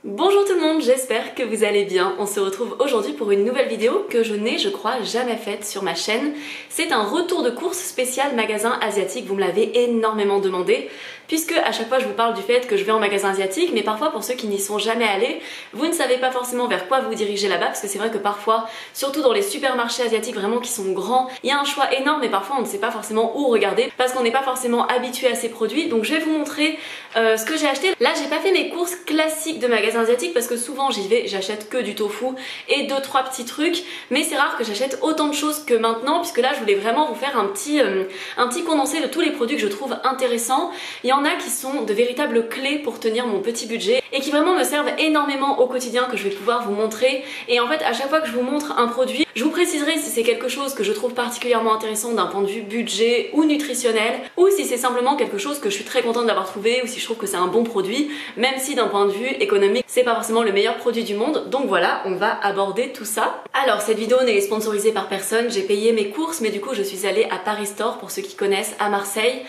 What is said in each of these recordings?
Bonjour tout le monde, j'espère que vous allez bien. On se retrouve aujourd'hui pour une nouvelle vidéo que je n'ai, je crois, jamais faite sur ma chaîne. C'est un retour de course spécial magasin asiatique, vous me l'avez énormément demandé, puisque à chaque fois je vous parle du fait que je vais en magasin asiatique, mais parfois pour ceux qui n'y sont jamais allés, vous ne savez pas forcément vers quoi vous diriger là-bas, parce que c'est vrai que parfois, surtout dans les supermarchés asiatiques vraiment qui sont grands, il y a un choix énorme et parfois on ne sait pas forcément où regarder, parce qu'on n'est pas forcément habitué à ces produits. Donc je vais vous montrer ce que j'ai acheté. Là j'ai pas fait mes courses classiques de magasin asiatique parce que souvent j'y vais, j'achète que du tofu et 2-3 petits trucs, mais c'est rare que j'achète autant de choses que maintenant, puisque là je voulais vraiment vous faire un petit condensé de tous les produits que je trouve intéressants. Il y en a qui sont de véritables clés pour tenir mon petit budget et qui vraiment me servent énormément au quotidien, que je vais pouvoir vous montrer. Et en fait à chaque fois que je vous montre un produit, je vous préciserai si c'est quelque chose que je trouve particulièrement intéressant d'un point de vue budget ou nutritionnel, ou si c'est simplement quelque chose que je suis très contente d'avoir trouvé, ou si je trouve que c'est un bon produit, même si d'un point de vue économique c'est pas forcément le meilleur produit du monde. Donc voilà, on va aborder tout ça. Alors cette vidéo n'est sponsorisée par personne, j'ai payé mes courses, mais du coup je suis allée à Paris Store, pour ceux qui connaissent, à Marseille.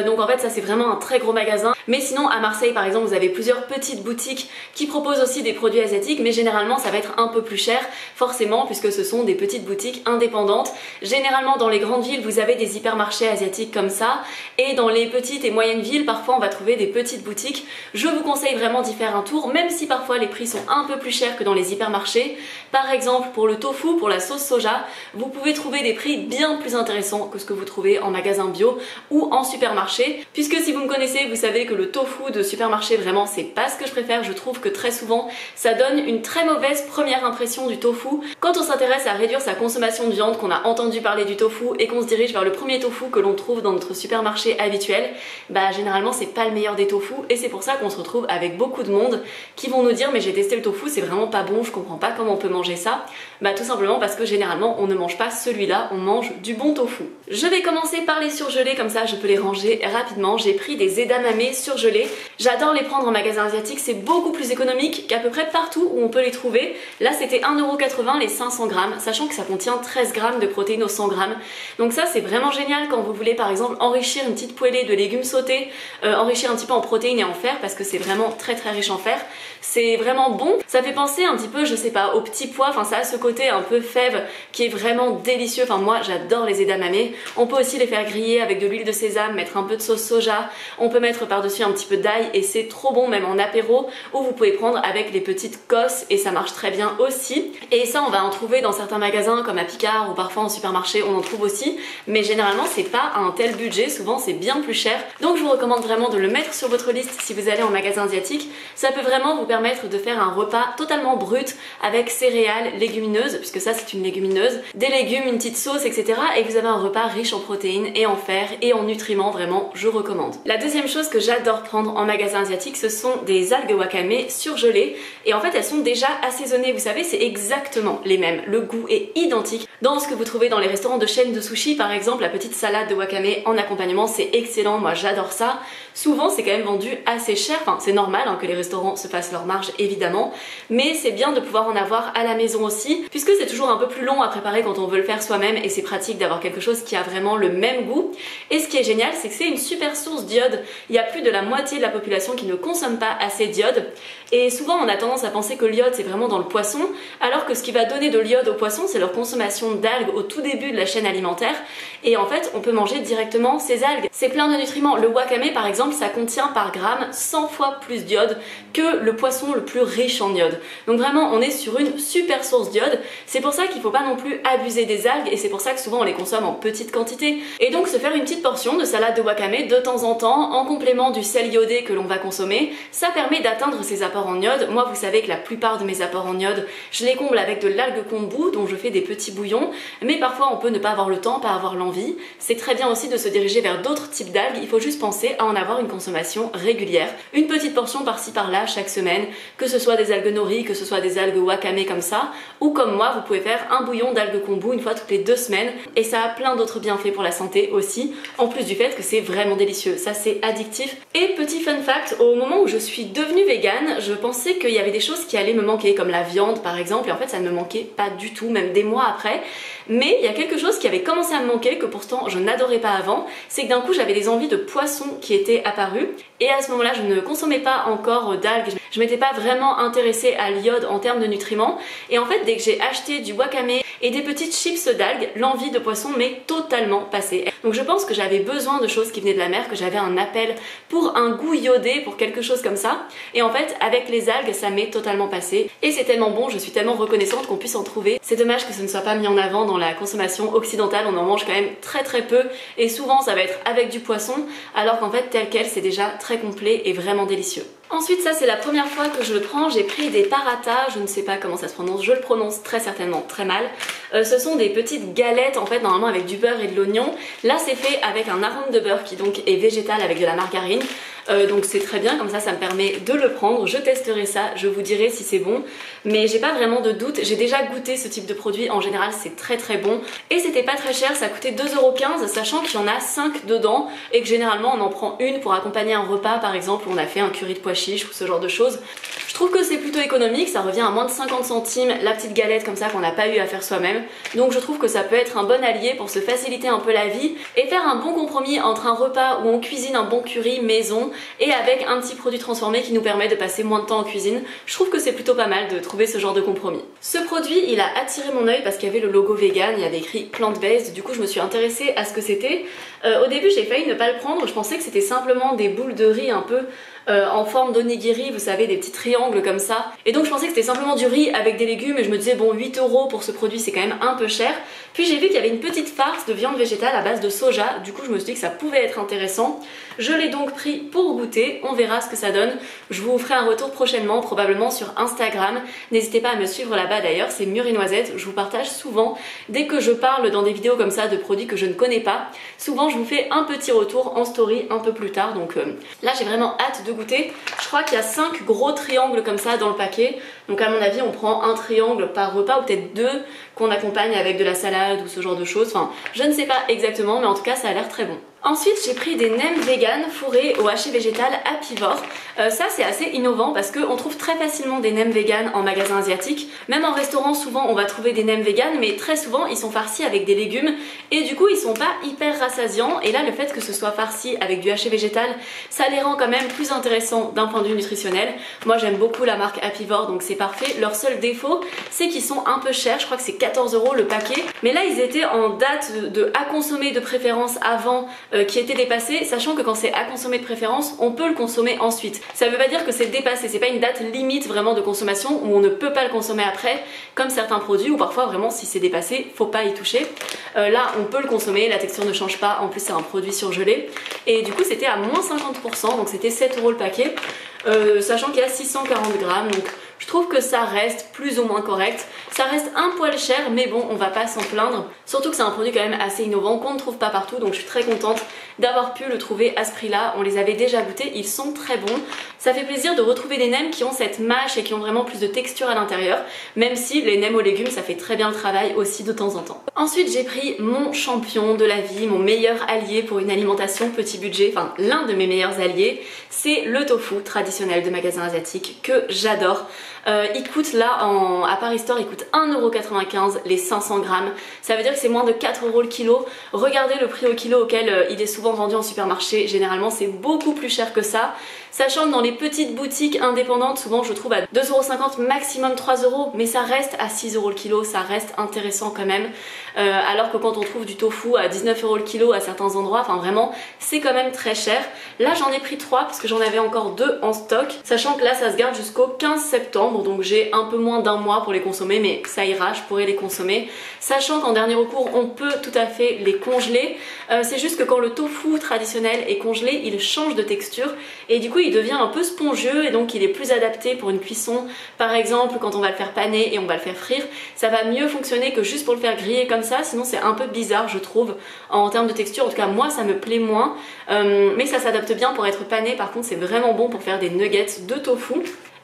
Donc en fait ça c'est vraiment un très gros magasin, mais sinon à Marseille par exemple vous avez plusieurs petites boutiques qui proposent aussi des produits asiatiques, mais généralement ça va être un peu plus cher forcément, puisque ce sont des petites boutiques indépendantes. Généralement dans les grandes villes vous avez des hypermarchés asiatiques comme ça, et dans les petites et moyennes villes parfois on va trouver des petites boutiques. Je vous conseille vraiment d'y faire un tour, même si parfois les prix sont un peu plus chers que dans les hypermarchés. Par exemple pour le tofu, pour la sauce soja, vous pouvez trouver des prix bien plus intéressants que ce que vous trouvez en magasin bio ou en supermarché, puisque si vous me connaissez vous savez que le tofu de supermarché vraiment c'est pas ce que je préfère. Je trouve que très souvent ça donne une très mauvaise première impression du tofu. Quand on s'intéresse à réduire sa consommation de viande, qu'on a entendu parler du tofu et qu'on se dirige vers le premier tofu que l'on trouve dans notre supermarché habituel, bah généralement c'est pas le meilleur des tofu, et c'est pour ça qu'on se retrouve avec beaucoup de monde qui vont nous dire mais j'ai testé le tofu, c'est vraiment pas bon, je comprends pas comment on peut manger ça. Bah tout simplement parce que généralement on ne mange pas celui-là, on mange du bon tofu. Je vais commencer par les surgelés, comme ça je peux les ranger rapidement. J'ai pris des edamame surgelés. J'adore les prendre en magasin asiatique, c'est beaucoup plus économique qu'à peu près partout où on peut les trouver. Là c'était 1,80€ les 500 grammes, sachant que ça contient 13 grammes de protéines au 100 grammes. Donc ça c'est vraiment génial quand vous voulez par exemple enrichir une petite poêlée de légumes sautés, enrichir un petit peu en protéines et en fer, parce que c'est vraiment très riche en fer. C'est vraiment bon, ça fait penser un petit peu, je sais pas, au petit pois, enfin ça a ce côté un peu fève qui est vraiment délicieux. Enfin moi j'adore les edamame. On peut aussi les faire griller avec de l'huile de sésame, mettre un peu de sauce soja, on peut mettre par-dessus un petit peu d'ail et c'est trop bon, même en apéro, ou vous pouvez prendre avec les petites cosses et ça marche très bien aussi. Et ça on va en trouver dans certains magasins comme à Picard, ou parfois en supermarché on en trouve aussi, mais généralement c'est pas à un tel budget, souvent c'est bien plus cher. Donc je vous recommande vraiment de le mettre sur votre liste si vous allez en magasin asiatique. Ça peut vraiment vous permettre de faire un repas totalement brut avec céréales, légumineuses, puisque ça c'est une légumineuse, des légumes, une petite sauce, etc. Et vous avez un repas riche en protéines et en fer et en nutriments, vraiment je recommande. La deuxième chose que j'adore prendre en magasin asiatique, ce sont des algues wakame surgelées, et en fait elles sont déjà assaisonnées, vous savez c'est exactement les mêmes, le goût est identique dans ce que vous trouvez dans les restaurants de chaîne de sushi par exemple. La petite salade de wakame en accompagnement c'est excellent, moi j'adore ça. Souvent c'est quand même vendu assez cher, enfin c'est normal hein, que les restaurants se fassent leur marge évidemment, mais c'est bien de pouvoir en avoir à la maison aussi, puisque c'est toujours un peu plus long à préparer quand on veut le faire soi-même, et c'est pratique d'avoir quelque chose qui a vraiment le même goût. Et ce qui est génial c'est que c'est une super source d'iode. Il y a plus de la moitié de la population qui ne consomme pas assez d'iode, et souvent on a tendance à penser que l'iode c'est vraiment dans le poisson, alors que ce qui va donner de l'iode aux poissons c'est leur consommation d'algues au tout début de la chaîne alimentaire, et en fait on peut manger directement ces algues. C'est plein de nutriments. Le wakame par exemple ça contient par gramme 100 fois plus d'iode que le poisson le plus riche en iode. Donc vraiment on est sur une super source d'iode. C'est pour ça qu'il faut pas non plus abuser des algues, et c'est pour ça que souvent on les consomme en petite quantité. Et donc se faire une petite portion de salade de wakame de temps en temps en complément du sel iodé que l'on va consommer, ça permet d'atteindre ces apports en iode. Moi vous savez que la plupart de mes apports en iode je les comble avec de l'algue kombu dont je fais des petits bouillons, mais parfois on peut ne pas avoir le temps, pas avoir l'envie. C'est très bien aussi de se diriger vers d'autres types d'algues, il faut juste penser à en avoir une consommation régulière, une petite portion par-ci par-là chaque semaine, que ce soit des algues nori, que ce soit des algues wakame comme ça, ou comme moi vous pouvez faire un bouillon d'algues kombu une fois toutes les 2 semaines, et ça a plein d'autres bienfaits pour la santé aussi, en plus du fait fait que c'est vraiment délicieux, ça c'est addictif. Et petit fun fact, au moment où je suis devenue végane, je pensais qu'il y avait des choses qui allaient me manquer, comme la viande par exemple, et en fait ça ne me manquait pas du tout, même des mois après. Mais il y a quelque chose qui avait commencé à me manquer, que pourtant je n'adorais pas avant, c'est que d'un coup j'avais des envies de poisson qui étaient apparues, et à ce moment-là je ne consommais pas encore d'algues, je m'étais pas vraiment intéressée à l'iode en termes de nutriments, et en fait dès que j'ai acheté du wakame et des petites chips d'algues, l'envie de poisson m'est totalement passée. Donc je pense que j'avais besoin de choses qui venaient de la mer, que j'avais un appel pour un goût iodé, pour quelque chose comme ça, et en fait avec les algues ça m'est totalement passé, et c'est tellement bon, je suis tellement reconnaissante qu'on puisse en trouver. C'est dommage que ce ne soit pas mis en avant dans la consommation occidentale, on en mange quand même très peu, et souvent ça va être avec du poisson, alors qu'en fait tel quel c'est déjà très complet et vraiment délicieux. Ensuite, ça c'est la première fois que je le prends, j'ai pris des paratas, je ne sais pas comment ça se prononce, je le prononce très certainement très mal. Ce sont des petites galettes en fait normalement avec du beurre et de l'oignon. Là c'est fait avec un arôme de beurre qui donc est végétal avec de la margarine. Donc c'est très bien, comme ça me permet de le prendre, je testerai ça, je vous dirai si c'est bon, mais j'ai pas vraiment de doute, j'ai déjà goûté ce type de produit, en général c'est très bon, et c'était pas très cher, ça coûtait 2,15 €, sachant qu'il y en a 5 dedans, et que généralement on en prend une pour accompagner un repas par exemple, où on a fait un curry de pois chiches ou ce genre de choses. Je trouve que c'est plutôt économique, ça revient à moins de 50 centimes la petite galette comme ça qu'on n'a pas eu à faire soi-même, donc je trouve que ça peut être un bon allié pour se faciliter un peu la vie, et faire un bon compromis entre un repas où on cuisine un bon curry maison, et avec un petit produit transformé qui nous permet de passer moins de temps en cuisine. Je trouve que c'est plutôt pas mal de trouver ce genre de compromis. Ce produit, il a attiré mon œil parce qu'il y avait le logo vegan, il y avait écrit plant-based, du coup je me suis intéressée à ce que c'était. Au début j'ai failli ne pas le prendre, je pensais que c'était simplement des boules de riz un peu en forme d'onigiri, vous savez, des petits triangles comme ça. Et donc je pensais que c'était simplement du riz avec des légumes et je me disais bon 8 € pour ce produit c'est quand même un peu cher. Puis j'ai vu qu'il y avait une petite farce de viande végétale à base de soja, du coup je me suis dit que ça pouvait être intéressant. Je l'ai donc pris pour goûter, on verra ce que ça donne. Je vous ferai un retour prochainement, probablement sur Instagram. N'hésitez pas à me suivre là-bas d'ailleurs, c'est Mûre et Noisette. Je vous partage souvent, dès que je parle dans des vidéos comme ça de produits que je ne connais pas, souvent je vous fais un petit retour en story un peu plus tard. Donc là j'ai vraiment hâte de goûter. Je crois qu'il y a 5 gros triangles comme ça dans le paquet. Donc à mon avis on prend un triangle par repas ou peut-être 2 qu'on accompagne avec de la salade ou ce genre de choses. Enfin je ne sais pas exactement mais en tout cas ça a l'air très bon. Ensuite j'ai pris des nems vegan fourrés au hachis végétal Apivore. Ça c'est assez innovant parce qu'on trouve très facilement des nems vegan en magasin asiatique. Même en restaurant souvent on va trouver des nems vegan, mais très souvent ils sont farcis avec des légumes et du coup ils sont pas hyper rassasiants. Et là le fait que ce soit farci avec du hachis végétal, ça les rend quand même plus intéressants d'un point de vue nutritionnel. Moi j'aime beaucoup la marque Apivore donc c'est parfait. Leur seul défaut c'est qu'ils sont un peu chers, je crois que c'est 14 € le paquet. Mais là ils étaient en date de à consommer de préférence avant qui était dépassé, sachant que quand c'est à consommer de préférence, on peut le consommer ensuite. Ça veut pas dire que c'est dépassé, c'est pas une date limite vraiment de consommation où on ne peut pas le consommer après, comme certains produits où parfois vraiment si c'est dépassé, faut pas y toucher. Là on peut le consommer, la texture ne change pas, en plus c'est un produit surgelé. Et du coup c'était à moins 50%, donc c'était 7 € le paquet, sachant qu'il y a 640 grammes, donc je trouve que ça reste plus ou moins correct. Ça reste un poil cher, mais bon, on va pas s'en plaindre. Surtout que c'est un produit quand même assez innovant qu'on ne trouve pas partout, donc je suis très contente d'avoir pu le trouver à ce prix-là. On les avait déjà goûtés, ils sont très bons. Ça fait plaisir de retrouver des nems qui ont cette mâche et qui ont vraiment plus de texture à l'intérieur, même si les nems aux légumes, ça fait très bien le travail aussi de temps en temps. Ensuite, j'ai pris mon champion de la vie, mon meilleur allié pour une alimentation petit budget, enfin l'un de mes meilleurs alliés, c'est le tofu traditionnel de magasin asiatique que j'adore. Il coûte là à Paris Store, il coûte 1,95 € les 500 grammes. Ça veut dire que c'est moins de 4 € le kilo. Regardez le prix au kilo auquel il est souvent vendu en supermarché. Généralement c'est beaucoup plus cher que ça. Sachant que dans les petites boutiques indépendantes, souvent je trouve à 2,50 €, maximum 3 €, mais ça reste à 6 € le kilo, ça reste intéressant quand même. Alors que quand on trouve du tofu à 19 € le kilo à certains endroits, enfin vraiment c'est quand même très cher. Là j'en ai pris 3 parce que j'en avais encore 2 en stock, sachant que là ça se garde jusqu'au 15 septembre, donc j'ai un peu moins d'un mois pour les consommer, mais ça ira, je pourrais les consommer. Sachant qu'en dernier recours on peut tout à fait les congeler. C'est juste que quand le tofu traditionnel est congelé, il change de texture et du coup il devient un peu spongieux et donc il est plus adapté pour une cuisson. Par exemple quand on va le faire paner et on va le faire frire, ça va mieux fonctionner que juste pour le faire griller comme ça, sinon c'est un peu bizarre je trouve en termes de texture. En tout cas moi ça me plaît moins, mais ça s'adapte bien pour être pané. Par contre c'est vraiment bon pour faire des nuggets de tofu.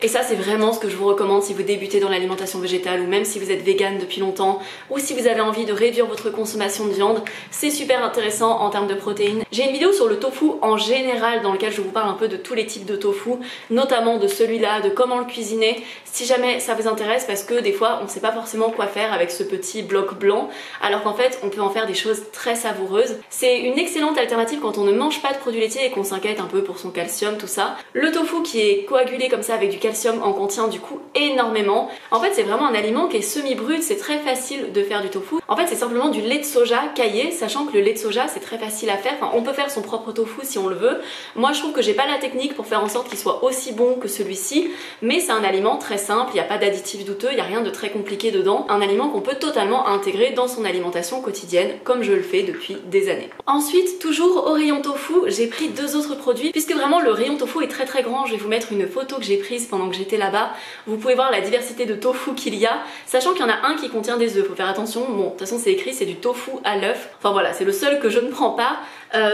Et ça c'est vraiment ce que je vous recommande si vous débutez dans l'alimentation végétale ou même si vous êtes vegan depuis longtemps ou si vous avez envie de réduire votre consommation de viande. C'est super intéressant en termes de protéines. J'ai une vidéo sur le tofu en général dans lequel je vous parle un peu de tous les types de tofu, notamment de celui-là, de comment le cuisiner, si jamais ça vous intéresse, parce que des fois on ne sait pas forcément quoi faire avec ce petit bloc blanc, alors qu'en fait on peut en faire des choses très savoureuses. C'est une excellente alternative quand on ne mange pas de produits laitiers et qu'on s'inquiète un peu pour son calcium, tout ça. Le tofu qui est coagulé comme ça avec du calcium en contient du coup énormément. En fait c'est vraiment un aliment qui est semi-brut, c'est très facile de faire du tofu. En fait c'est simplement du lait de soja caillé, sachant que le lait de soja c'est très facile à faire, enfin on peut faire son propre tofu si on le veut. Moi je trouve que j'ai pas la technique pour faire en sorte qu'il soit aussi bon que celui-ci, mais c'est un aliment très simple, il n'y a pas d'additifs douteux, il n'y a rien de très compliqué dedans. Un aliment qu'on peut totalement intégrer dans son alimentation quotidienne, comme je le fais depuis des années. Ensuite, toujours au rayon tofu, j'ai pris deux autres produits, puisque vraiment le rayon tofu est très très grand. Je vais vous mettre une photo que j'ai prise pendant que j'étais là-bas. Vous pouvez voir la diversité de tofu qu'il y a, sachant qu'il y en a un qui contient des œufs, faut faire attention. Bon, de toute façon c'est écrit, c'est du tofu à l'œuf. Enfin voilà, c'est le seul que je ne prends pas.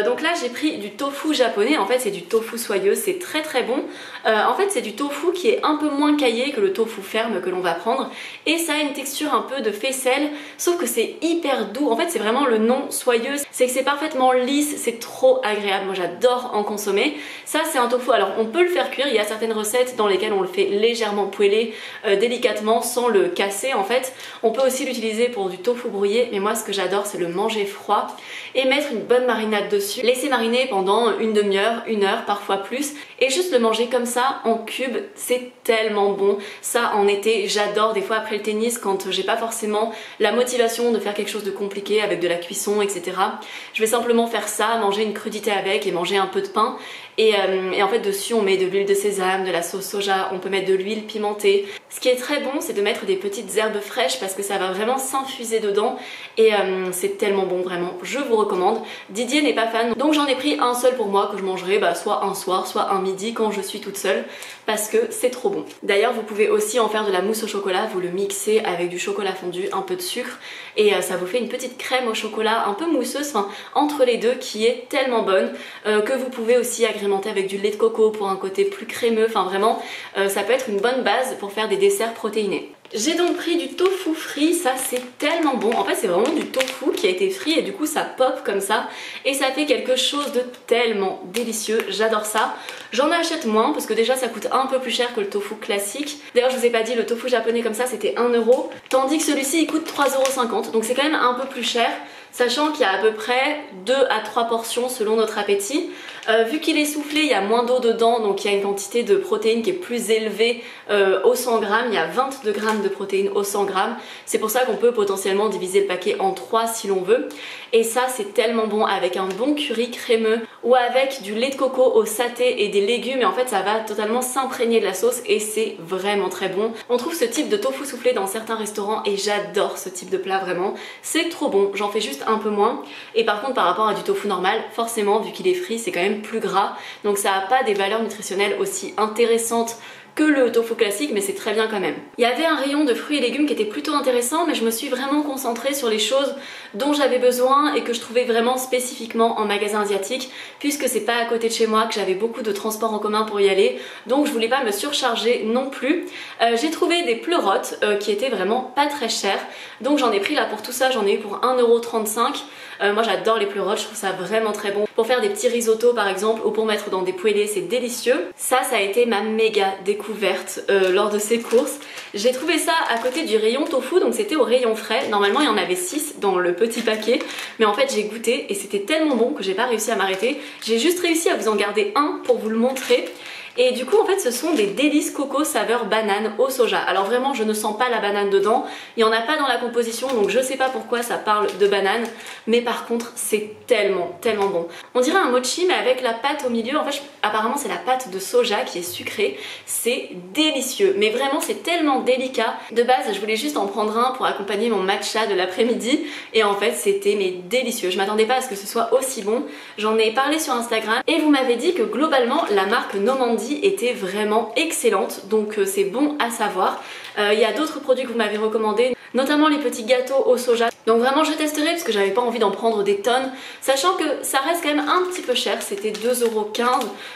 Donc là j'ai pris du tofu japonais, en fait c'est du tofu soyeux, c'est très très bon. En fait c'est du tofu qui est un peu moins caillé que le tofu ferme que l'on va prendre, et ça a une texture un peu de faisselle, sauf que c'est hyper doux. En fait c'est vraiment le nom soyeux, c'est que c'est parfaitement lisse, c'est trop agréable, moi j'adore en consommer. Ça c'est un tofu, alors on peut le faire cuire, il y a certaines recettes dans lesquelles on le fait légèrement poêler, délicatement sans le casser en fait. On peut aussi l'utiliser pour du tofu brouillé, mais moi ce que j'adore c'est le manger froid et mettre une bonne marinade dessus, laisser mariner pendant une demi-heure, une heure, parfois plus, et juste le manger comme ça en cube, c'est tellement bon. Ça en été j'adore, des fois après le tennis quand j'ai pas forcément la motivation de faire quelque chose de compliqué avec de la cuisson etc, je vais simplement faire ça, manger une crudité avec et manger un peu de pain. Et en fait dessus on met de l'huile de sésame, de la sauce soja, on peut mettre de l'huile pimentée. Ce qui est très bon c'est de mettre des petites herbes fraîches parce que ça va vraiment s'infuser dedans et c'est tellement bon, vraiment, je vous recommande. Didier n'est pas fan, donc j'en ai pris un seul pour moi que je mangerai soit un soir, soit un midi quand je suis toute seule, parce que c'est trop bon. D'ailleurs vous pouvez aussi en faire de la mousse au chocolat, vous le mixez avec du chocolat fondu, un peu de sucre et ça vous fait une petite crème au chocolat un peu mousseuse, enfin entre les deux, qui est tellement bonne, que vous pouvez aussi agrémenter avec du lait de coco pour un côté plus crémeux. Enfin vraiment ça peut être une bonne base pour faire des desserts protéinés. J'ai donc pris du tofu frit, ça c'est tellement bon. En fait c'est vraiment du tofu qui a été frit et du coup ça pop comme ça et ça fait quelque chose de tellement délicieux, j'adore ça. J'en achète moins parce que déjà ça coûte un peu plus cher que le tofu classique. D'ailleurs je vous ai pas dit, le tofu japonais comme ça c'était 1 euro, tandis que celui-ci il coûte 3,50 €, donc c'est quand même un peu plus cher, sachant qu'il y a à peu près 2 à 3 portions selon notre appétit. Vu qu'il est soufflé, il y a moins d'eau dedans, donc il y a une quantité de protéines qui est plus élevée au 100 g. Il y a 22 g de protéines au 100 g. C'est pour ça qu'on peut potentiellement diviser le paquet en 3 si l'on veut. Et ça c'est tellement bon avec un bon curry crémeux ou avec du lait de coco au saté et des légumes, et en fait ça va totalement s'imprégner de la sauce et c'est vraiment très bon. On trouve ce type de tofu soufflé dans certains restaurants et j'adore ce type de plat, vraiment. C'est trop bon, j'en fais juste un peu moins. Et par contre par rapport à du tofu normal, forcément vu qu'il est frit c'est quand même plus gras, donc ça n'a pas des valeurs nutritionnelles aussi intéressantes que le tofu classique, mais c'est très bien quand même. Il y avait un rayon de fruits et légumes qui était plutôt intéressant, mais je me suis vraiment concentrée sur les choses dont j'avais besoin et que je trouvais vraiment spécifiquement en magasin asiatique, puisque c'est pas à côté de chez moi, que j'avais beaucoup de transports en commun pour y aller, donc je voulais pas me surcharger non plus. J'ai trouvé des pleurotes qui étaient vraiment pas très chères, donc j'en ai pris là pour tout ça, j'en ai eu pour 1,35 €. Moi j'adore les pleurotes, je trouve ça vraiment très bon. Pour faire des petits risottos par exemple, ou pour mettre dans des poêlés, c'est délicieux. Ça a été ma méga découverte lors de ces courses. J'ai trouvé ça à côté du rayon tofu, donc c'était au rayon frais. Normalement il y en avait 6 dans le petit paquet, mais en fait j'ai goûté et c'était tellement bon que j'ai pas réussi à m'arrêter. J'ai juste réussi à vous en garder un pour vous le montrer. Et du coup en fait ce sont des délices coco saveur banane au soja. Alors vraiment je ne sens pas la banane dedans, il n'y en a pas dans la composition, donc je sais pas pourquoi ça parle de banane, mais par contre c'est tellement bon. On dirait un mochi mais avec la pâte au milieu, en fait apparemment c'est la pâte de soja qui est sucrée, c'est délicieux, mais vraiment c'est tellement délicat. De base je voulais juste en prendre un pour accompagner mon matcha de l'après-midi et en fait c'était délicieux. Je m'attendais pas à ce que ce soit aussi bon, j'en ai parlé sur Instagram et vous m'avez dit que globalement la marque Normandie était vraiment excellente, donc c'est bon à savoir. Il y a d'autres produits que vous m'avez recommandés, notamment les petits gâteaux au soja. Donc vraiment je testerai parce que j'avais pas envie d'en prendre des tonnes, sachant que ça reste quand même un petit peu cher, c'était 2,15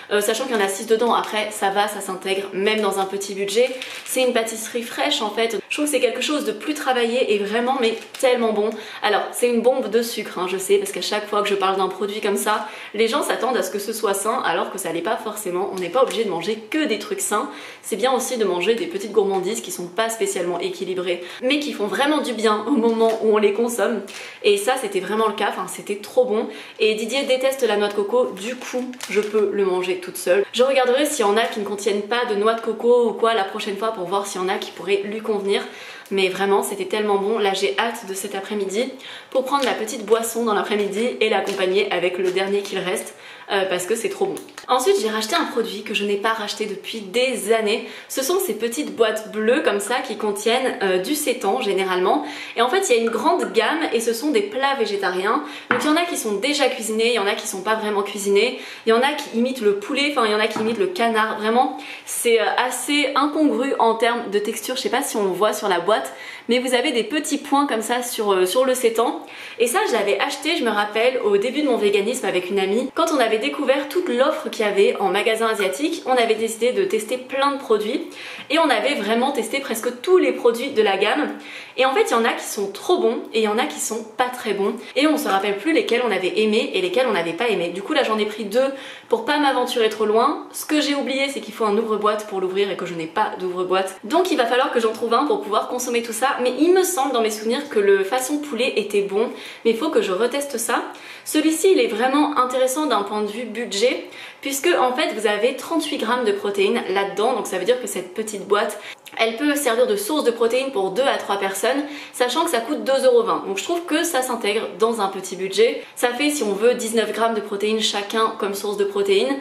€, sachant qu'il y en a 6 dedans. Après ça va, ça s'intègre même dans un petit budget. C'est une pâtisserie fraîche en fait, je trouve que c'est quelque chose de plus travaillé et vraiment mais tellement bon. Alors c'est une bombe de sucre, hein, je sais, parce qu'à chaque fois que je parle d'un produit comme ça, les gens s'attendent à ce que ce soit sain alors que ça l'est pas forcément. On n'est pas obligé de manger que des trucs sains, c'est bien aussi de manger des petites gourmandises qui sont pas spécialement équilibrées mais qui font vraiment du bien au moment où on les consomme. Et ça c'était vraiment le cas, enfin c'était trop bon. Et Didier déteste la noix de coco, du coup je peux le manger toute seule. Je regarderai s'il y en a qui ne contiennent pas de noix de coco ou quoi la prochaine fois pour voir s'il y en a qui pourraient lui convenir. Mais vraiment c'était tellement bon, là j'ai hâte de cet après-midi pour prendre la petite boisson dans l'après-midi et l'accompagner avec le dernier qu'il reste parce que c'est trop bon. Ensuite j'ai racheté un produit que je n'ai pas racheté depuis des années. Ce sont ces petites boîtes bleues comme ça qui contiennent du sétan généralement. Et en fait il y a une grande gamme et ce sont des plats végétariens. Donc il y en a qui sont déjà cuisinés, il y en a qui sont pas vraiment cuisinés, il y en a qui imitent le poulet, enfin il y en a qui imitent le canard. Vraiment c'est assez incongru en termes de texture, je sais pas si on le voit sur la boîte, mais vous avez des petits points comme ça sur le sétan. Et ça je l'avais acheté, je me rappelle, au début de mon véganisme avec une amie. Quand on avait découvert toute l'offre qu'il y avait en magasin asiatique, on avait décidé de tester plein de produits et on avait vraiment testé presque tous les produits de la gamme. Et en fait il y en a qui sont trop bons et il y en a qui sont pas très bons et on se rappelle plus lesquels on avait aimé et lesquels on n'avait pas aimé. Du coup là j'en ai pris 2 pour pas m'aventurer trop loin. Ce que j'ai oublié c'est qu'il faut un ouvre-boîte pour l'ouvrir et que je n'ai pas d'ouvre-boîte, donc il va falloir que j'en trouve un pour pouvoir consommer tout ça. Mais il me semble dans mes souvenirs que le façon poulet était bon, mais il faut que je reteste ça. Celui-ci il est vraiment intéressant d'un point de vue budget puisque en fait vous avez 38 grammes de protéines là-dedans, donc ça veut dire que cette petite boîte elle peut servir de source de protéines pour 2 à 3 personnes, sachant que ça coûte 2,20 €. Donc je trouve que ça s'intègre dans un petit budget. Ça fait, si on veut, 19 grammes de protéines chacun comme source de protéines.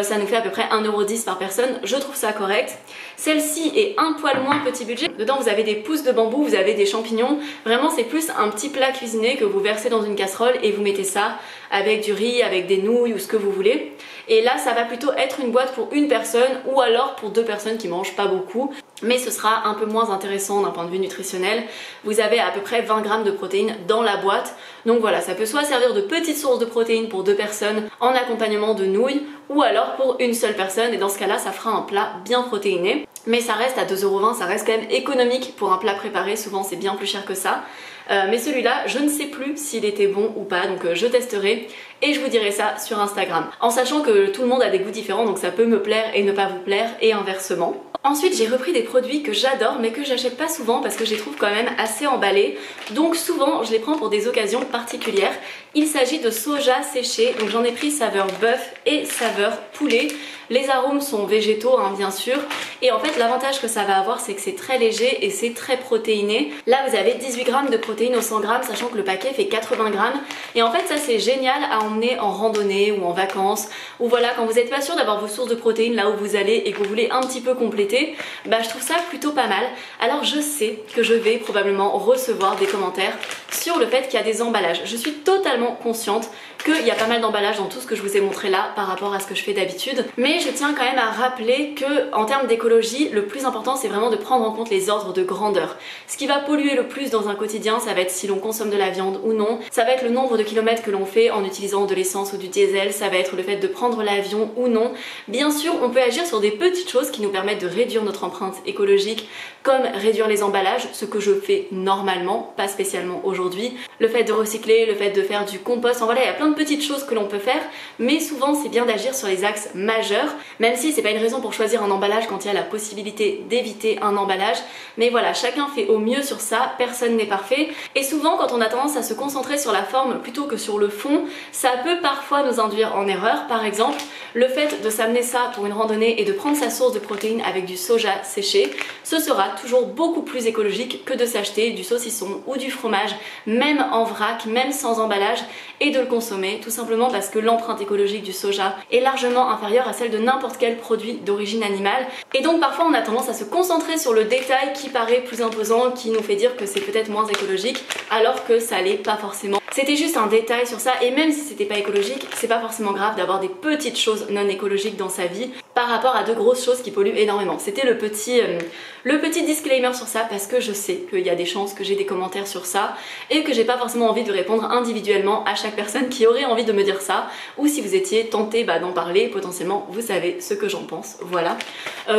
Ça nous fait à peu près 1,10 € par personne. Je trouve ça correct. Celle-ci est un poil moins petit budget. Dedans vous avez des pousses de bambou, vous avez des champignons. Vraiment c'est plus un petit plat cuisiné que vous versez dans une casserole et vous mettez ça avec du riz, avec des nouilles ou ce que vous voulez. Et là ça va plutôt être une boîte pour une personne ou alors pour 2 personnes qui mangent pas beaucoup. Mais ce sera un peu moins intéressant d'un point de vue nutritionnel. Vous avez à peu près 20 grammes de protéines dans la boîte. Donc voilà, ça peut soit servir de petite source de protéines pour 2 personnes en accompagnement de nouilles ou alors pour une seule personne et dans ce cas là ça fera un plat bien protéiné. Mais ça reste à 2,20 €, ça reste quand même économique pour un plat préparé, souvent c'est bien plus cher que ça. Mais celui-là, je ne sais plus s'il était bon ou pas, donc je testerai et je vous dirai ça sur Instagram. En sachant que tout le monde a des goûts différents, donc ça peut me plaire et ne pas vous plaire, et inversement. Ensuite, j'ai repris des produits que j'adore mais que j'achète pas souvent parce que je les trouve quand même assez emballés. Donc souvent, je les prends pour des occasions particulières. Il s'agit de soja séché, donc j'en ai pris saveur bœuf et saveur poulet. Les arômes sont végétaux hein, bien sûr, et en fait l'avantage que ça va avoir c'est que c'est très léger et c'est très protéiné. Là vous avez 18 grammes de protéines au 100 grammes, sachant que le paquet fait 80 grammes, et en fait ça c'est génial à emmener en randonnée ou en vacances, ou voilà quand vous n'êtes pas sûr d'avoir vos sources de protéines là où vous allez et que vous voulez un petit peu compléter, bah je trouve ça plutôt pas mal. Alors je sais que je vais probablement recevoir des commentaires sur le fait qu'il y a des emballages. Je suis totalement consciente qu'il y a pas mal d'emballages dans tout ce que je vous ai montré là par rapport à ce que je fais d'habitude, mais je tiens quand même à rappeler que en termes d'écologie, le plus important c'est vraiment de prendre en compte les ordres de grandeur. Ce qui va polluer le plus dans un quotidien, ça va être si l'on consomme de la viande ou non, ça va être le nombre de kilomètres que l'on fait en utilisant de l'essence ou du diesel, ça va être le fait de prendre l'avion ou non. Bien sûr, on peut agir sur des petites choses qui nous permettent de réduire notre empreinte écologique, comme réduire les emballages, ce que je fais normalement, pas spécialement aujourd'hui, le fait de recycler, le fait de faire du compost, en voilà, il y a plein de petites choses que l'on peut faire, mais souvent c'est bien d'agir sur les axes majeurs, même si c'est pas une raison pour choisir un emballage quand il y a la possibilité d'éviter un emballage. Mais voilà, chacun fait au mieux sur ça, personne n'est parfait, et souvent quand on a tendance à se concentrer sur la forme plutôt que sur le fond, ça peut parfois nous induire en erreur. Par exemple, le fait de s'amener ça pour une randonnée et de prendre sa source de protéines avec du soja séché, ce sera toujours beaucoup plus écologique que de s'acheter du saucisson ou du fromage, même en vrac, même sans emballage, et de le consommer tout simplement parce que l'empreinte écologique du soja est largement inférieure à celle de n'importe quel produit d'origine animale. Et donc parfois on a tendance à se concentrer sur le détail qui paraît plus imposant, qui nous fait dire que c'est peut-être moins écologique, alors que ça l'est pas forcément. C'était juste un détail sur ça, et même si c'était pas écologique, c'est pas forcément grave d'avoir des petites choses non écologiques dans sa vie. par rapport à de grosses choses qui polluent énormément. C'était le petit disclaimer sur ça parce que je sais qu'il y a des chances que j'ai des commentaires sur ça et que j'ai pas forcément envie de répondre individuellement à chaque personne qui aurait envie de me dire ça, ou si vous étiez tenté d'en parler, potentiellement vous savez ce que j'en pense, voilà.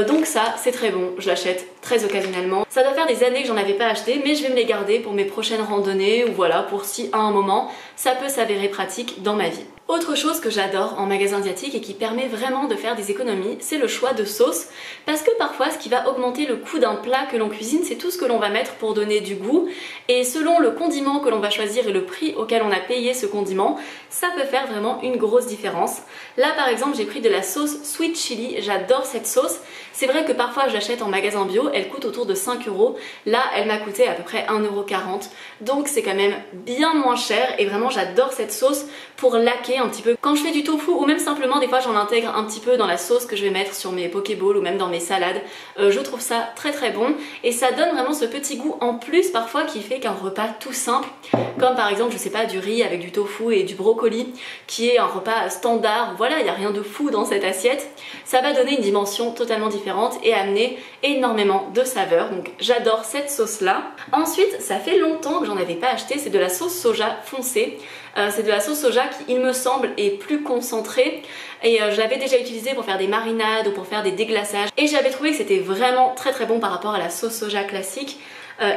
Donc ça c'est très bon, je l'achète très occasionnellement. Ça doit faire des années que j'en avais pas acheté, mais je vais me les garder pour mes prochaines randonnées ou voilà, pour si à un moment ça peut s'avérer pratique dans ma vie. Autre chose que j'adore en magasin asiatique et qui permet vraiment de faire des économies, c'est le choix de sauce, parce que parfois ce qui va augmenter le coût d'un plat que l'on cuisine, c'est tout ce que l'on va mettre pour donner du goût, et selon le condiment que l'on va choisir et le prix auquel on a payé ce condiment, ça peut faire vraiment une grosse différence. Là par exemple j'ai pris de la sauce sweet chili, j'adore cette sauce. C'est vrai que parfois je l'achète en magasin bio, elle coûte autour de 5 €, là elle m'a coûté à peu près 1,40 €, donc c'est quand même bien moins cher et vraiment j'adore cette sauce pour laquer un petit peu. Quand je fais du tofu ou même simplement des fois j'en intègre un petit peu dans la sauce que je vais mettre sur mes pokéballs ou même dans mes salades, je trouve ça très très bon et ça donne vraiment ce petit goût en plus parfois qui fait qu'un repas tout simple, comme par exemple je sais pas du riz avec du tofu et du brocoli qui est un repas standard, voilà il n'y a rien de fou dans cette assiette, ça va donner une dimension totalement différente et amener énormément de saveurs, donc j'adore cette sauce là. Ensuite ça fait longtemps que j'en avais pas acheté, c'est de la sauce soja foncée. C'est de la sauce soja qui il me semble est plus concentrée et je l'avais déjà utilisée pour faire des marinades ou pour faire des déglaçages et j'avais trouvé que c'était vraiment très très bon par rapport à la sauce soja classique.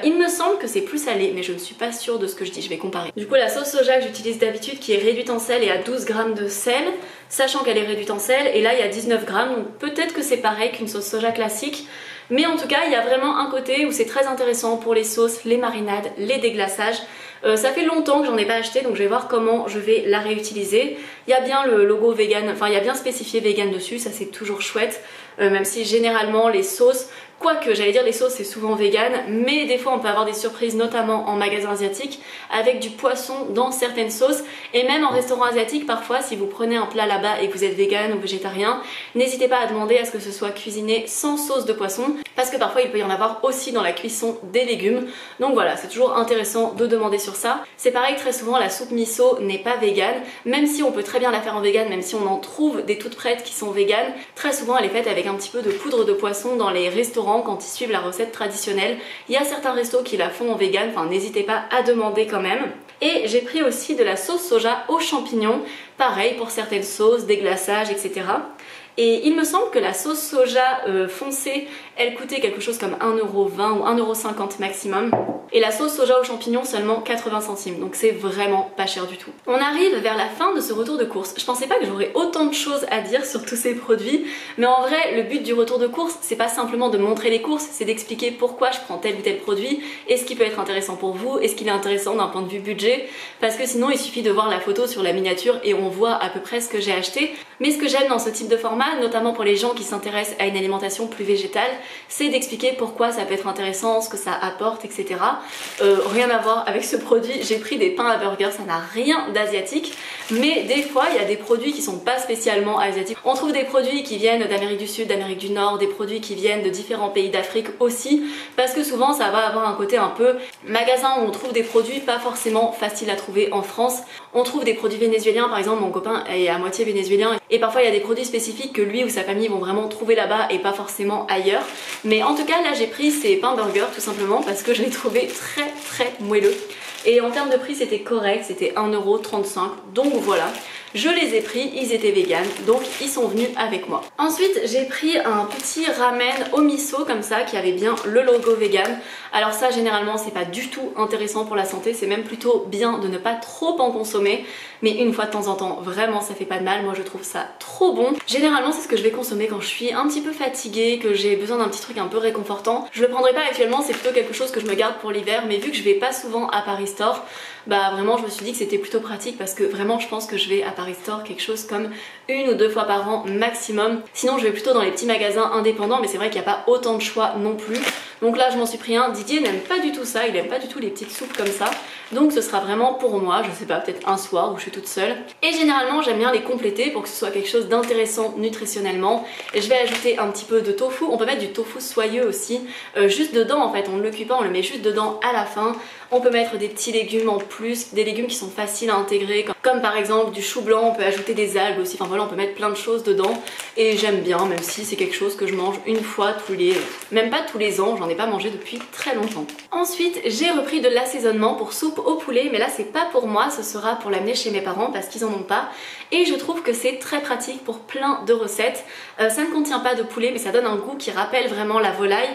Il me semble que c'est plus salé mais je ne suis pas sûre de ce que je dis, je vais comparer. Du coup la sauce soja que j'utilise d'habitude qui est réduite en sel et à 12 g de sel, sachant qu'elle est réduite en sel, et là il y a 19 g, donc peut-être que c'est pareil qu'une sauce soja classique. Mais en tout cas il y a vraiment un côté où c'est très intéressant pour les sauces, les marinades, les déglaçages. Ça fait longtemps que j'en ai pas acheté donc je vais voir comment je vais la réutiliser. Il y a bien le logo vegan, enfin il y a bien spécifié vegan dessus, ça c'est toujours chouette. Même si généralement les sauces, quoique j'allais dire les sauces c'est souvent vegan, mais des fois on peut avoir des surprises notamment en magasin asiatique avec du poisson dans certaines sauces, et même en restaurant asiatique parfois si vous prenez un plat là-bas et que vous êtes vegan ou végétarien, n'hésitez pas à demander à ce que ce soit cuisiné sans sauce de poisson parce que parfois il peut y en avoir aussi dans la cuisson des légumes, donc voilà c'est toujours intéressant de demander sur ça. C'est pareil, très souvent la soupe miso n'est pas vegan, même si on peut très bien la faire en vegan, même si on en trouve des toutes prêtes qui sont vegan, très souvent elle est faite avec un petit peu de poudre de poisson dans les restaurants quand ils suivent la recette traditionnelle. Il y a certains restos qui la font en vegan, enfin n'hésitez pas à demander quand même. Et j'ai pris aussi de la sauce soja aux champignons, pareil pour certaines sauces, des glaçages, etc. Et il me semble que la sauce soja foncée, elle coûtait quelque chose comme 1,20 € ou 1,50 € maximum. Et la sauce soja aux champignons seulement 80 centimes, donc c'est vraiment pas cher du tout. On arrive vers la fin de ce retour de course. Je pensais pas que j'aurais autant de choses à dire sur tous ces produits, mais en vrai le but du retour de course c'est pas simplement de montrer les courses, c'est d'expliquer pourquoi je prends tel ou tel produit, et ce qui peut être intéressant pour vous, est-ce qu'il est intéressant d'un point de vue budget, parce que sinon il suffit de voir la photo sur la miniature et on voit à peu près ce que j'ai acheté. Mais ce que j'aime dans ce type de format, notamment pour les gens qui s'intéressent à une alimentation plus végétale, c'est d'expliquer pourquoi ça peut être intéressant, ce que ça apporte, etc. Rien à voir avec ce produit, j'ai pris des pains à burger, ça n'a rien d'asiatique, mais des fois il y a des produits qui sont pas spécialement asiatiques. On trouve des produits qui viennent d'Amérique du Sud, d'Amérique du Nord, des produits qui viennent de différents pays d'Afrique aussi, parce que souvent ça va avoir un côté un peu magasin où on trouve des produits pas forcément faciles à trouver en France. On trouve des produits vénézuéliens, par exemple mon copain est à moitié vénézuélien, et parfois il y a des produits spécifiques que lui ou sa famille vont vraiment trouver là-bas et pas forcément ailleurs. Mais en tout cas là j'ai pris ces pains burgers tout simplement parce que je les trouvais très moelleux. Et en termes de prix c'était correct, c'était 1,35 €, donc voilà. Je les ai pris, ils étaient vegan, donc ils sont venus avec moi. Ensuite j'ai pris un petit ramen au miso comme ça qui avait bien le logo vegan. Alors ça généralement c'est pas du tout intéressant pour la santé, c'est même plutôt bien de ne pas trop en consommer, mais une fois de temps en temps vraiment ça fait pas de mal, moi je trouve ça trop bon. Généralement c'est ce que je vais consommer quand je suis un petit peu fatiguée, que j'ai besoin d'un petit truc un peu réconfortant. Je le prendrai pas actuellement, c'est plutôt quelque chose que je me garde pour l'hiver, mais vu que je vais pas souvent à Paris Store, bah vraiment je me suis dit que c'était plutôt pratique parce que vraiment je pense que je vais à Paris Store quelque chose comme 1 ou 2 fois par an maximum. Sinon je vais plutôt dans les petits magasins indépendants, mais c'est vrai qu'il n'y a pas autant de choix non plus. Donc là je m'en suis pris un. Didier n'aime pas du tout ça, il aime pas du tout les petites soupes comme ça, donc ce sera vraiment pour moi, je sais pas, peut-être un soir où je suis toute seule. Et généralement j'aime bien les compléter pour que ce soit quelque chose d'intéressant nutritionnellement. Et je vais ajouter un petit peu de tofu, on peut mettre du tofu soyeux aussi, juste dedans en fait, on ne le cuit pas, on le met juste dedans à la fin. On peut mettre des petits légumes en plus, des légumes qui sont faciles à intégrer, comme par exemple du chou blanc blanc, on peut ajouter des algues aussi, enfin voilà, on peut mettre plein de choses dedans et j'aime bien, même si c'est quelque chose que je mange une fois tous les... même pas tous les ans, j'en ai pas mangé depuis très longtemps. Ensuite, j'ai repris de l'assaisonnement pour soupe au poulet, mais là c'est pas pour moi, ce sera pour l'amener chez mes parents parce qu'ils en ont pas et je trouve que c'est très pratique pour plein de recettes. Ça ne contient pas de poulet mais ça donne un goût qui rappelle vraiment la volaille,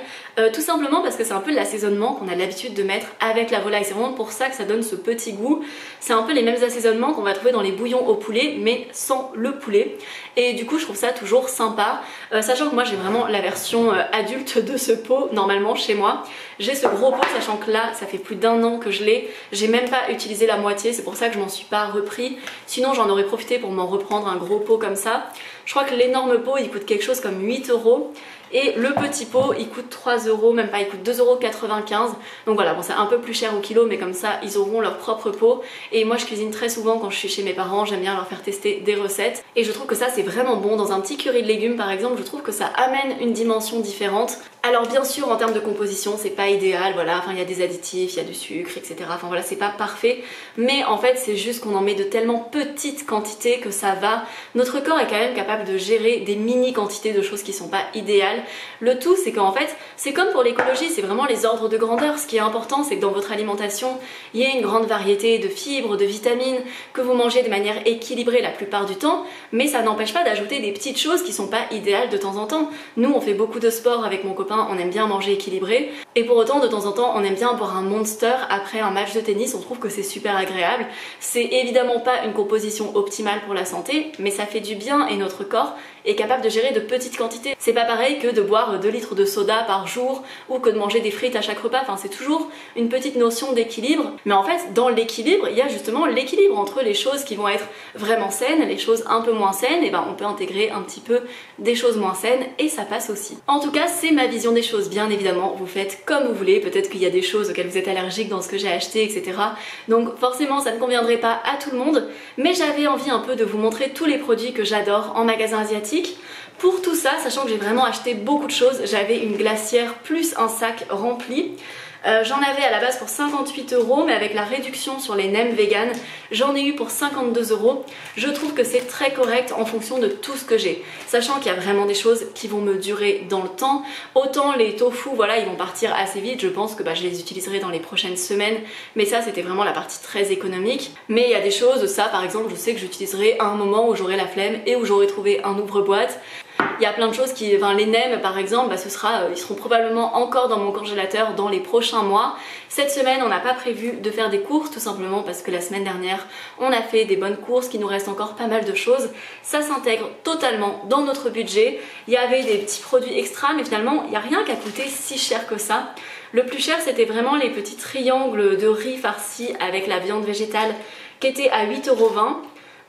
tout simplement parce que c'est un peu de l'assaisonnement qu'on a l'habitude de mettre avec la volaille, c'est vraiment pour ça que ça donne ce petit goût. C'est un peu les mêmes assaisonnements qu'on va trouver dans les bouillons au poulet mais sans le poulet et du coup je trouve ça toujours sympa, sachant que moi j'ai vraiment la version adulte de ce pot normalement chez moi. J'ai ce gros pot, sachant que là ça fait plus d'1 an que je l'ai, j'ai même pas utilisé la moitié, c'est pour ça que je m'en suis pas repris, sinon j'en aurais profité pour m'en reprendre un gros pot comme ça. Je crois que l'énorme pot il coûte quelque chose comme 8 € et le petit pot il coûte 3 €, même pas, il coûte 2,95 €. Donc voilà, bon c'est un peu plus cher au kilo mais comme ça ils auront leur propre pot et moi je cuisine très souvent quand je suis chez mes parents, j'aime bien leur faire tester des recettes et je trouve que ça c'est vraiment bon. Dans un petit curry de légumes par exemple, je trouve que ça amène une dimension différente. Alors bien sûr en termes de composition c'est pas idéal, voilà, enfin il y a des additifs, il y a du sucre, etc. Enfin voilà, c'est pas parfait, mais en fait c'est juste qu'on en met de tellement petites quantités que ça va. Notre corps est quand même capable de gérer des mini quantités de choses qui sont pas idéales. Le tout c'est qu'en fait, c'est comme pour l'écologie, c'est vraiment les ordres de grandeur. Ce qui est important c'est que dans votre alimentation, il y ait une grande variété de fibres, de vitamines, que vous mangez de manière équilibrée la plupart du temps, mais ça n'empêche pas d'ajouter des petites choses qui sont pas idéales de temps en temps. Nous on fait beaucoup de sport avec mon copain, on aime bien manger équilibré et pour autant de temps en temps on aime bien boire un Monster après un match de tennis, on trouve que c'est super agréable. C'est évidemment pas une composition optimale pour la santé mais ça fait du bien et notre corps est capable de gérer de petites quantités. C'est pas pareil que de boire 2 litres de soda par jour ou que de manger des frites à chaque repas, enfin c'est toujours une petite notion d'équilibre. Mais en fait dans l'équilibre il y a justement l'équilibre entre les choses qui vont être vraiment saines, les choses un peu moins saines, et ben on peut intégrer un petit peu des choses moins saines et ça passe aussi. En tout cas c'est ma vision des choses, bien évidemment vous faites comme vous voulez, peut-être qu'il y a des choses auxquelles vous êtes allergique dans ce que j'ai acheté, etc. Donc forcément ça ne conviendrait pas à tout le monde, mais j'avais envie un peu de vous montrer tous les produits que j'adore en magasin asiatique. Pour tout ça, sachant que j'ai vraiment acheté beaucoup de choses, j'avais une glacière plus un sac rempli. J'en avais à la base pour 58 €, mais avec la réduction sur les nems vegan, j'en ai eu pour 52 €. Je trouve que c'est très correct en fonction de tout ce que j'ai. Sachant qu'il y a vraiment des choses qui vont me durer dans le temps. Autant les tofu, voilà, ils vont partir assez vite. Je pense que je les utiliserai dans les prochaines semaines. Mais ça, c'était vraiment la partie très économique. Mais il y a des choses, ça par exemple, je sais que j'utiliserai à un moment où j'aurai la flemme et où j'aurai trouvé un ouvre-boîte. Il y a plein de choses qui, les nems par exemple, ils seront probablement encore dans mon congélateur dans les prochains mois. Cette semaine on n'a pas prévu de faire des courses tout simplement parce que la semaine dernière on a fait des bonnes courses, qu'il nous reste encore pas mal de choses. Ça s'intègre totalement dans notre budget. Il y avait des petits produits extra mais finalement il n'y a rien qui a coûté si cher que ça. Le plus cher c'était vraiment les petits triangles de riz farcis avec la viande végétale qui étaient à 8,20 €.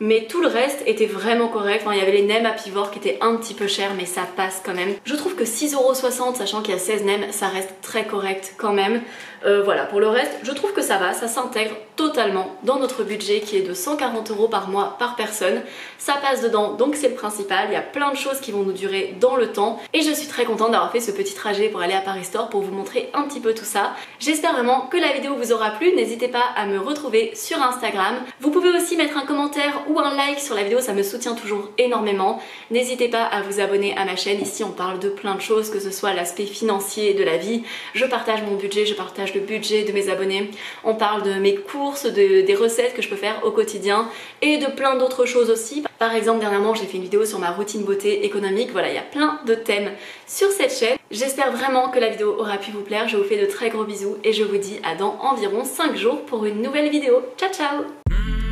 Mais tout le reste était vraiment correct. Enfin, il y avait les nems apivores qui étaient un petit peu chers mais ça passe quand même. Je trouve que 6,60 €, sachant qu'il y a 16 nems, ça reste très correct quand même. Voilà, pour le reste, je trouve que ça va, ça s'intègre totalement dans notre budget qui est de 140 € par mois par personne. Ça passe dedans, donc c'est le principal. Il y a plein de choses qui vont nous durer dans le temps et je suis très contente d'avoir fait ce petit trajet pour aller à Paris Store pour vous montrer un petit peu tout ça. J'espère vraiment que la vidéo vous aura plu. N'hésitez pas à me retrouver sur Instagram. Vous pouvez aussi mettre un commentaire ou un like sur la vidéo, ça me soutient toujours énormément. N'hésitez pas à vous abonner à ma chaîne. Ici on parle de plein de choses, que ce soit l'aspect financier de la vie. Je partage mon budget, je partage le budget de mes abonnés. On parle de mes courses, des recettes que je peux faire au quotidien et de plein d'autres choses aussi. Par exemple dernièrement j'ai fait une vidéo sur ma routine beauté économique. Voilà, il y a plein de thèmes sur cette chaîne. J'espère vraiment que la vidéo aura pu vous plaire. Je vous fais de très gros bisous et je vous dis à dans environ 5 jours pour une nouvelle vidéo. Ciao ciao!